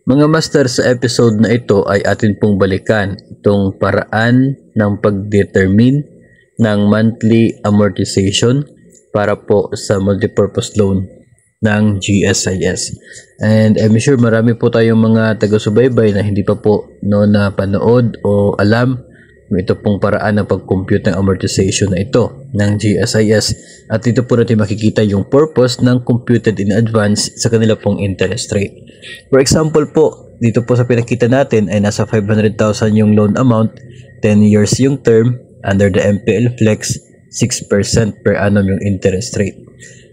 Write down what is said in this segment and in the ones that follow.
Mga master, sa episode na ito ay atin pong balikan itong paraan ng pag-determine ng monthly amortization para po sa multipurpose loan ng GSIS. And I'm sure marami po tayong mga taga-subaybay na hindi pa po napanood o alam ito pong paraan ng pag-compute ng amortization na ito ng GSIS. At dito po natin makikita yung purpose ng computed in advance sa kanila pong interest rate. For example po, dito po sa pinakita natin ay nasa 500,000 yung loan amount, 10 years yung term, under the MPL Flex, 6% per annum yung interest rate.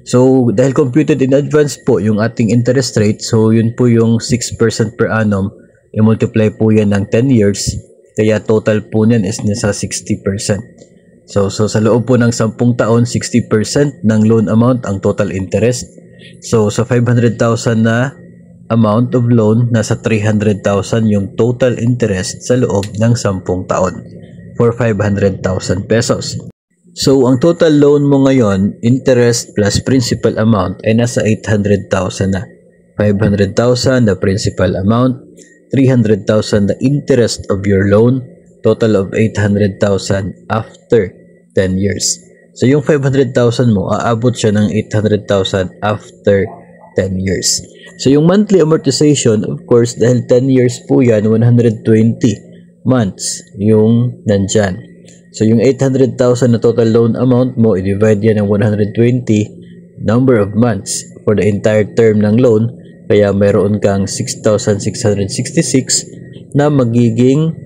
So, dahil computed in advance po yung ating interest rate, so yun po yung 6% per annum, i-multiply po yan ng 10 years, kaya total po niyan is nasa 60%. So sa loob po ng 10 taon, 60% ng loan amount ang total interest. So sa 500,000 na amount of loan, nasa 300,000 yung total interest sa loob ng 10 taon for 500,000 pesos. So ang total loan mo ngayon, interest plus principal amount ay nasa 800,000 na. 500,000 the principal amount, 300,000 the interest of your loan, total of 800,000 after 10 years. So yung 500,000 mo, aabot siya ng 800,000 after 10 years. So yung monthly amortization, of course, dahil 10 years po yan, 120 months yung nandyan. So yung 800,000 na total loan amount mo, i-divide yan ng 120 number of months for the entire term ng loan. Kaya mayroon kang 6,666 na magiging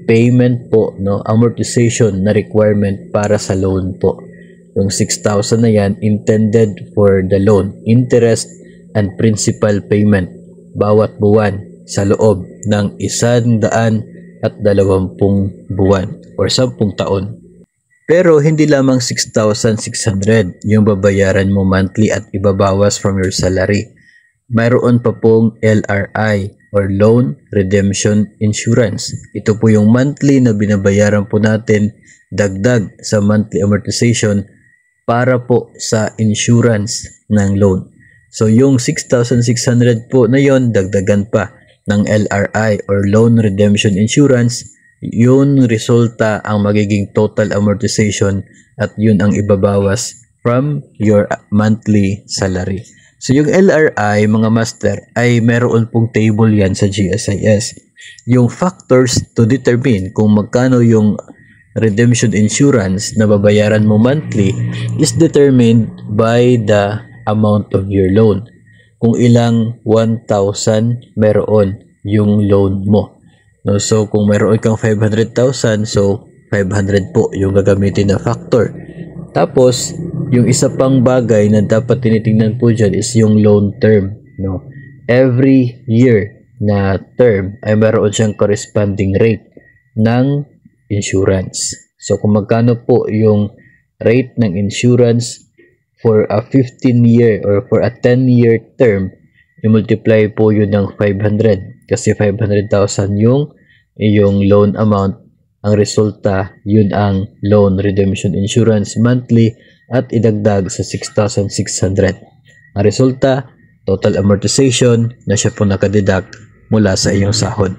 payment po, amortization na requirement para sa loan po. Yung 6,000 na yan intended for the loan, interest and principal payment bawat buwan sa loob ng 120 buwan or 10 taon. Pero hindi lamang 6,600 yung babayaran mo monthly at ibabawas from your salary. Mayroon pa pong LRI or Loan Redemption Insurance. Ito po yung monthly na binabayaran po natin dagdag sa monthly amortization para po sa insurance ng loan. So yung 6,600 po na yon, dagdagan pa ng LRI or Loan Redemption Insurance. Yun resulta ang magiging total amortization at yun ang ibabawas from your monthly salary. So yung LRI, mga master, ay meron pong table yan sa GSIS. Yung factors to determine kung magkano yung redemption insurance na babayaran mo monthly is determined by the amount of your loan. Kung ilang 1,000 meron yung loan mo. So kung meron kang 500,000, so 500 po yung gagamitin na factor. Tapos, yung isa pang bagay na dapat tinitingnan po dyan is yung loan term. Every year na term ay meron siyang corresponding rate ng insurance. So kung magkano po yung rate ng insurance for a 15-year or for a 10-year term, i-multiply po yun ng 500 kasi 500,000 yung loan amount. Ang resulta, yun ang loan redemption insurance monthly at idagdag sa 6,600. Ang resulta, total amortization na siya po nakadeduct mula sa iyong sahod.